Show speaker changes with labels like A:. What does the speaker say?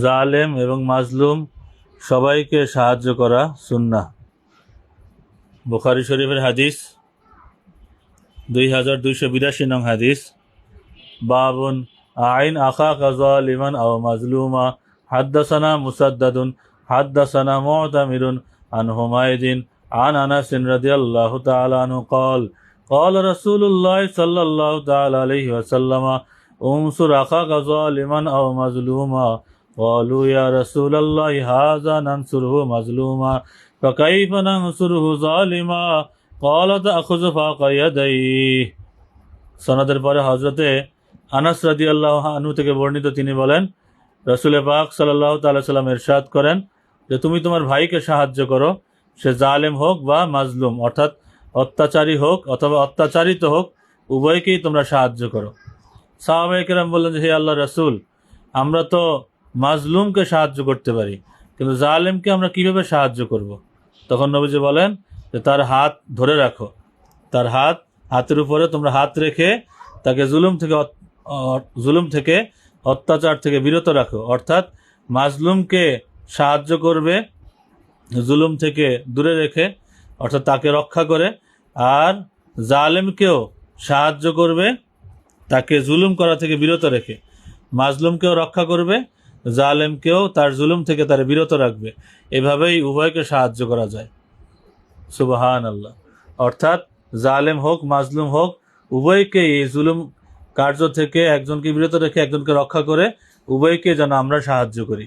A: জালেম এবং মাজলুম সবাইকে সাহায্য করা সুন্নাহ। বুখারী শরীফের হাদিস 2282 নং হাদিস। বাবুন আইন আখাকা যালিমান আও মাজলুমা। হাদ্দাসানা মুসাদ্দাদুন হাদ্দাসানা মু'তামিরুন আন হুমায়দিন আন আনাস রাদিয়াল্লাহু তাআলা আনহু قال قال رسول الله صلى الله تعالى عليه وسلم انصر اخاك ظالما او مظلوما قالوا يا رسول الله هذا ننصره مظلوما فكيف ننصره ظالما قال تأخذ فوق يديه। সনদের পরে হযরতে আনাস রাদিয়াল্লাহু আনহু থেকে বর্ণিত, তিনি বলেন রাসূল পাক সাল্লাল্লাহু তাআলা সাল্লাম ইরশাদ করেন যে তুমি তোমার ভাইকে সাহায্য করো, সে জালেম হোক বা মাজলুম, অর্থাৎ অত্যাচারী হোক অথবা অত্যাচারিত হোক, উভয়কেই তোমরা সাহায্য করো। সাহাবায়ে কেরাম বললেন যে হে আল্লাহর রাসূল, আমরা তো মাজলুমকে সাহায্য করতে পারি, কিন্তু জালেমকে আমরা কিভাবে সাহায্য করব? তখন নবীজি বলেন যে তার হাত ধরে রাখো, তার হাতের উপরে তোমরা হাত রেখে তাকে জুলুম থেকে অত্যাচার থেকে বিরত রাখো। অর্থাৎ মাজলুমকে সাহায্য করবে জুলুম থেকে দূরে রেখে, অর্থাৎ তাকে রক্ষা করে, আর জালেমকেও সাহায্য করবে তাকে জুলুম করা থেকে বিরত রেখে। মাজলুমকেও রক্ষা করবে, জালেমকেও তার জুলুম থেকে তার বিরত রাখবে। এভাবেই উভয়কে সাহায্য করা যায়। সুবহানাল্লাহ। অর্থাৎ জালেম হোক মাজলুম হোক, উভয়কে এই জুলুম কার্য থেকে একজনকে বিরত রেখে একজনকে রক্ষা করে উভয়কে যেন আমরা সাহায্য করি।